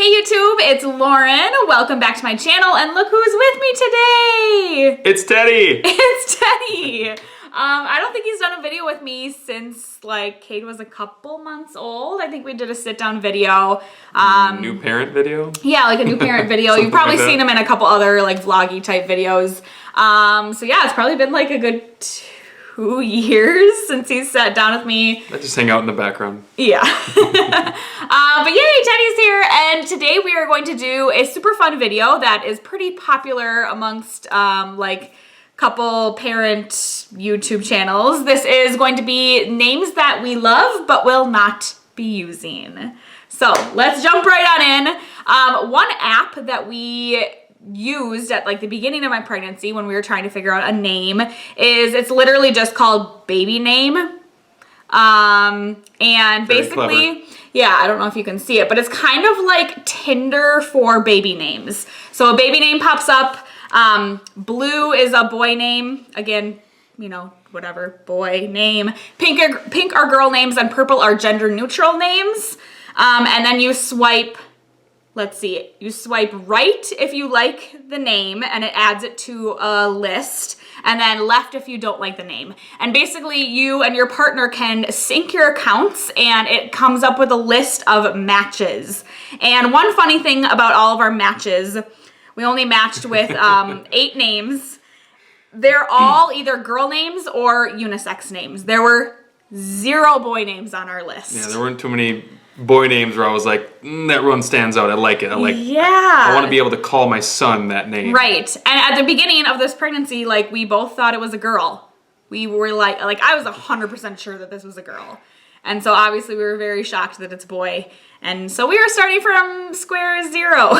Hey YouTube, it's Lauren. Welcome back to my channel, and look who's with me today! It's Teddy! It's Teddy! I don't think he's done a video with me since, like, Cade was a couple months old. I think we did a sit-down video. New parent video? Yeah, like a new parent video. You've probably seen him in a couple other, like, vloggy type videos. So yeah, it's probably been, like, a good 2 years since he's sat down with me. I just hang out in the background. Yeah. But yay, Teddy's here, and today we are going to do a super fun video that is pretty popular amongst, like, couple parent YouTube channels. This is going to be names that we love but will not be using. So let's jump right on in. One app that we used at like the beginning of my pregnancy when we were trying to figure out a name is, it's literally just called Baby Name. And basically, yeah, I don't know if you can see it, but it's kind of like Tinder for baby names. So a baby name pops up. Blue is a boy name. Again, you know, whatever, boy name. Pink are girl names, and purple are gender neutral names. And then you swipe, let's see, you swipe right if you like the name and it adds it to a list, and then left if you don't like the name. And basically you and your partner can sync your accounts and it comes up with a list of matches. And one funny thing about all of our matches, we only matched with 8 names. They're all either girl names or unisex names. There were 0 boy names on our list. Yeah, there weren't too many boy names where I was like, that one stands out. I like it. Yeah. I want to be able to call my son that name. Right. And at the beginning of this pregnancy, like, we both thought it was a girl. We were like I was 100% sure that this was a girl. And so obviously we were very shocked that it's a boy. And so we were starting from square 0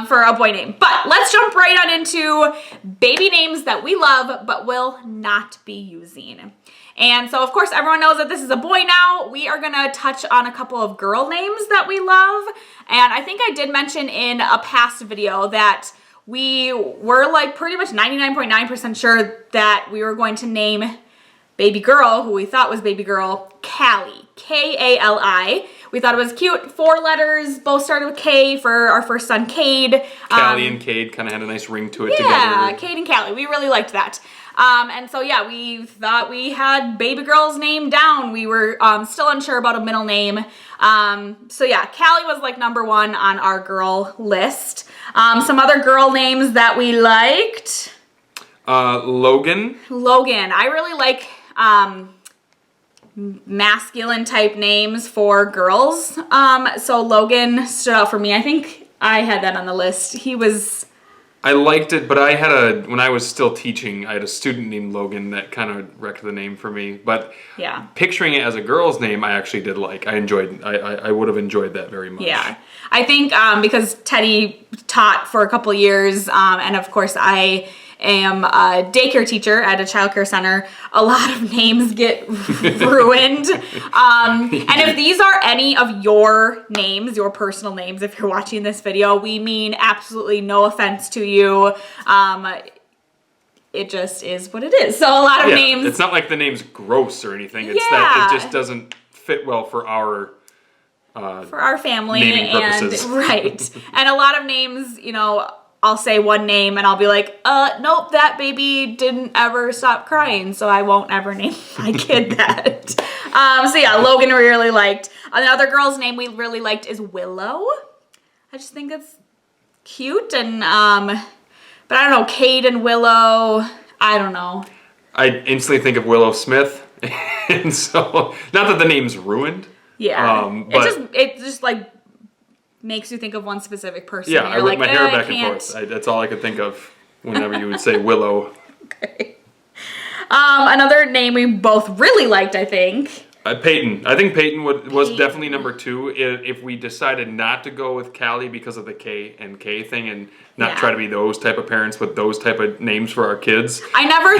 for a boy name. But let's jump right on into baby names that we love but will not be using. And so, of course, everyone knows that this is a boy now. We are going to touch on a couple of girl names that we love. And I think I did mention in a past video that we were like pretty much 99.9% sure that we were going to name baby girl, who we thought was baby girl, Calli. K-A-L-I. We thought it was cute. 4 letters, both started with K for our first son, Cade. Calli and Cade kind of had a nice ring to it together. Yeah, Cade and Calli. We really liked that. And so, yeah, we thought we had baby girl's name down. We were still unsure about a middle name. So, yeah, Calli was like #1 on our girl list. Some other girl names that we liked. Logan. Logan. I really like masculine type names for girls. So Logan stood out for me. I think I had that on the list. I liked it, but when I was still teaching, I had a student named Logan that kind of wrecked the name for me. But yeah, picturing it as a girl's name, I actually did like. I would have enjoyed that very much. Yeah, I think because Teddy taught for a couple years, and of course I am a daycare teacher at a childcare center, a lot of names get ruined. And if these are any of your names, your personal names, if you're watching this video, we mean absolutely no offense to you. It just is what it is. So a lot of names. It's not like the name's gross or anything. It's that it just doesn't fit well for our family naming purposes. Right. And a lot of names, you know, I'll say one name and I'll be like, nope, that baby didn't ever stop crying, so I won't ever name my kid that. So yeah, Logan we really liked. Another girl's name we really liked is Willow. I just think it's cute, and but I don't know, Cade and Willow, I don't know. I instantly think of Willow Smith, and so, not that the name's ruined. Yeah, but it just like makes you think of one specific person. Yeah, I whip my hair back and forth. That's all I could think of whenever you would say Willow. Okay. Another name we both really liked, I think. Payton. I think Payton was definitely #2 if we decided not to go with Calli because of the K and K thing and not try to be those type of parents with those type of names for our kids. I never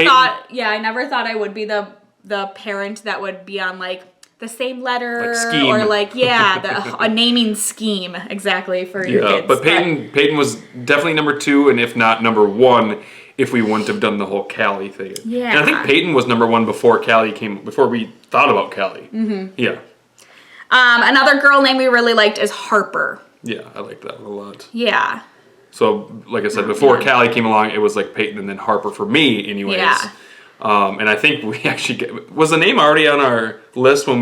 thought I would be the parent that would be on like the same letter, like scheme. Or like a naming scheme exactly for your kids. But Payton was definitely #2, and if not #1, if we wouldn't have done the whole Calli thing. Yeah, and I think Payton was #1 before we thought about Calli. Mm-hmm. Yeah. Another girl name we really liked is Harper. Yeah, I like that one a lot. Yeah. So, like I said, before Calli came along, it was like Payton and then Harper for me, anyways. Yeah. And I think we actually was the name already on our list when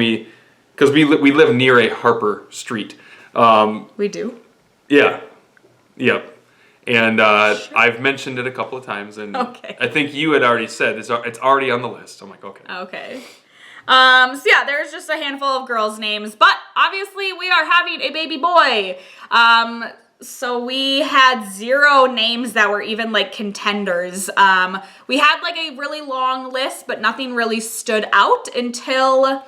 because we live near a Harper street. We do? Yeah. Yep. And I've mentioned it a couple of times, and I think you had already said it's already on the list. I'm like, okay. Okay. So yeah, there's just a handful of girls' names, but obviously we are having a baby boy. So we had 0 names that were even like contenders. We had like a really long list, but nothing really stood out until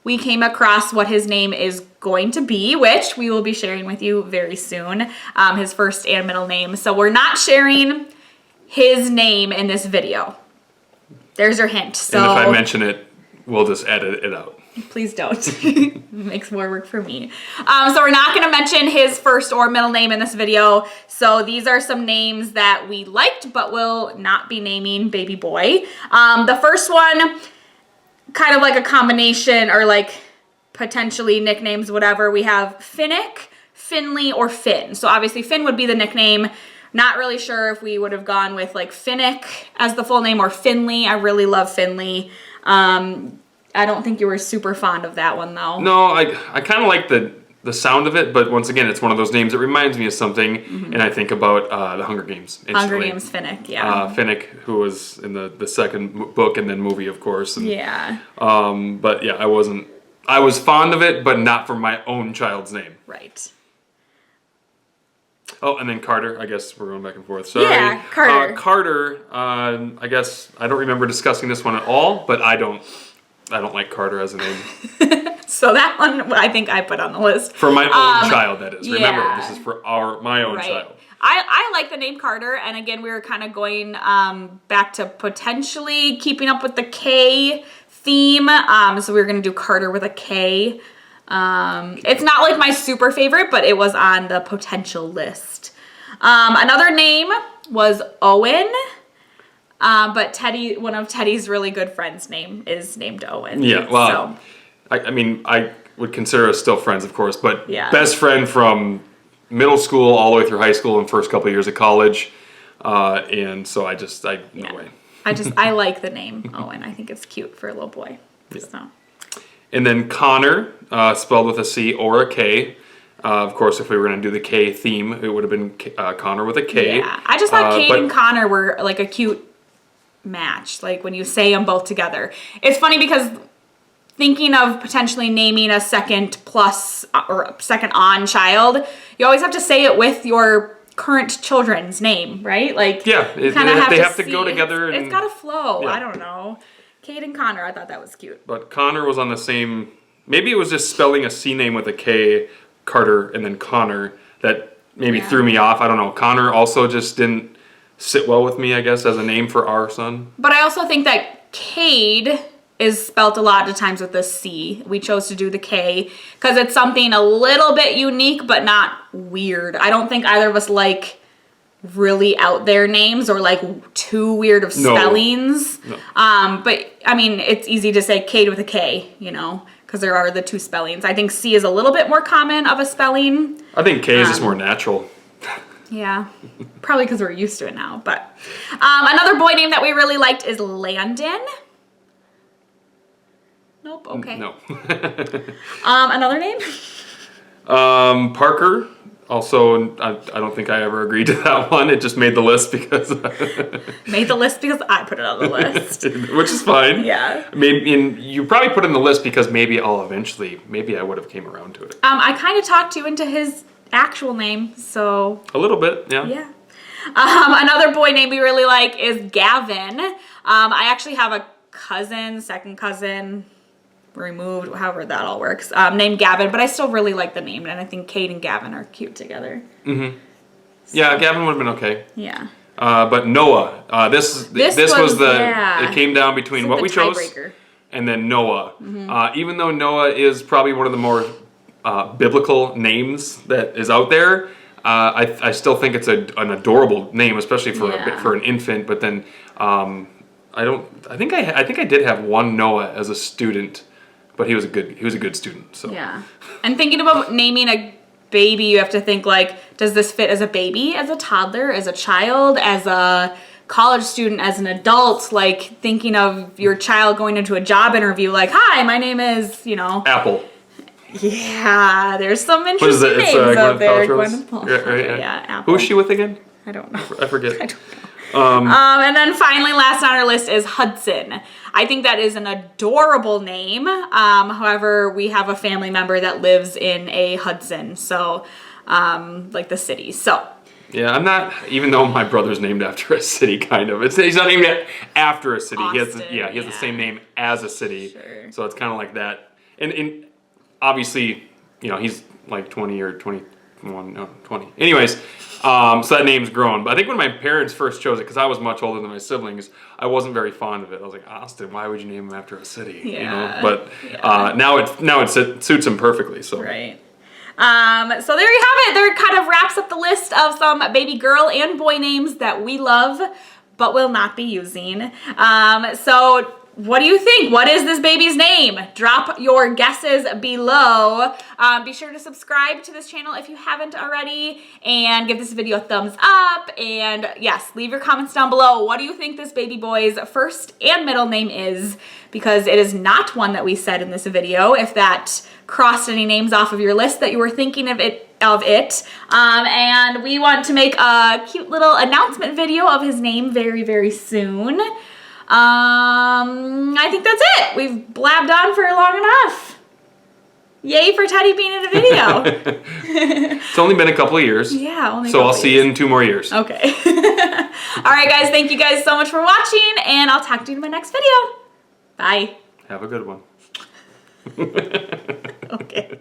we came across what his name is going to be, which we will be sharing with you very soon, his first and middle name. So we're not sharing his name in this video. There's your hint. So, and if I mention it, we'll just edit it out. Please don't. It makes more work for me. So we're not going to mention his first or middle name in this video. So these are some names that we liked, but will not be naming baby boy. The first one, kind of like a combination or like potentially nicknames, whatever. We have Finnick, Finley, or Finn. So obviously Finn would be the nickname. Not really sure if we would have gone with like Finnick as the full name or Finley. I really love Finley. I don't think you were super fond of that one though. No, I kind of like the sound of it, but once again, it's one of those names that reminds me of something, and I think about the Hunger Games instantly. Hunger Games Finnick, yeah. Finnick, who was in the second book and then movie, of course. And, yeah. But yeah, I was fond of it, but not for my own child's name. Right. Oh, and then Carter. I guess we're going back and forth. Sorry. Yeah, Carter. Carter, I guess I don't remember discussing this one at all, but I don't like Carter as a name. So that one, I think I put on the list. For my own child, that is. Yeah. Remember, this is for my own child. I like the name Carter, and again, we were kind of going back to potentially keeping up with the K theme. So we were going to do Carter with a K. It's not like my super favorite, but it was on the potential list. Another name was Owen. But Teddy, one of Teddy's really good friends' name is named Owen. Yeah, well, so. I mean, I would consider us still friends, of course, but best friend from middle school all the way through high school and first couple of years of college. And so no way. I like the name Owen. I think it's cute for a little boy. Yeah. So. And then Connor, spelled with a C or a K. Of course, if we were going to do the K theme, it would have been Connor with a K. Yeah, I just thought Kate and Connor were like a cute match, like when you say them both together. It's funny because thinking of potentially naming a second plus or second on child, you always have to say it with your current children's name, right? Like, yeah, they have to go together. It's got to flow. Yeah. I don't know. Kate and Connor, I thought that was cute. But Connor was on the same, maybe it was just spelling a C name with a K, Carter, and then Connor, that maybe threw me off. I don't know. Connor also just didn't sit well with me, I guess, as a name for our son. But I also think that Cade is spelt a lot of times with a C. We chose to do the K because it's something a little bit unique, but not weird. I don't think either of us like really out there names or like too weird of spellings. No. But I mean, it's easy to say Cade with a K, you know, because there are the two spellings. I think C is a little bit more common of a spelling. I think K is just more natural. Yeah, probably because we're used to it now. But another boy name that we really liked is Landin. Nope, okay. No. Another name? Parker. Also, I don't think I ever agreed to that one. It just made the list because... Made the list because I put it on the list. Which is fine. Yeah. You probably put it in the list because maybe I would have came around to it. I kind of talked you into his actual name, so... A little bit, yeah. Yeah. Another boy name we really like is Gavin. I actually have a second cousin, removed, however that all works, named Gavin, but I still really like the name, and I think Kate and Gavin are cute together. Mm-hmm. So. Yeah, Gavin would have been okay. Yeah. But Noah, this was it came down between what we chose and then Noah. Mm-hmm. Even though Noah is probably one of the more biblical names that is out there, I still think it's an adorable name, especially for an infant. But then I think I did have one Noah as a student, but he was a good student. So yeah. And thinking about naming a baby, you have to think like, does this fit as a baby, as a toddler, as a child, as a college student, as an adult? Like thinking of your child going into a job interview, like, hi, my name is, you know, Apple. Yeah, there's some interesting names out there. Gwyneth Paltrow. Yeah, Apple. Who's she with again? I don't know. I forget. I don't know. And then finally, last on our list is Hudson. I think that is an adorable name. However, we have a family member that lives in a Hudson, so like the city. So yeah, I'm not. Even though my brother's named after a city, kind of. He's not named after a city. Austin, he has the same name as a city. Sure. So it's kind of like that. And obviously, you know, he's like 20 or 21, no, 20. Anyways, so that name's grown. But I think when my parents first chose it, because I was much older than my siblings, I wasn't very fond of it. I was like, Austin, why would you name him after a city? Yeah. You know? But now it suits him perfectly. So right. So there you have it. There kind of wraps up the list of some baby girl and boy names that we love, but will not be using. So what do you think? What is this baby's name? Drop your guesses below. Be sure to subscribe to this channel if you haven't already, and give this video a thumbs up. And yes, leave your comments down below. What do you think this baby boy's first and middle name is? Because it is not one that we said in this video. If that crossed any names off of your list that you were thinking of it. And we want to make a cute little announcement video of his name very, very soon. I think that's it. We've blabbed on for long enough. Yay for Teddy being in a video. It's only been a couple of years. Yeah, only so I'll see you in 2 more years. Okay. All right, guys. Thank you guys so much for watching, and I'll talk to you in my next video. Bye. Have a good one. Okay.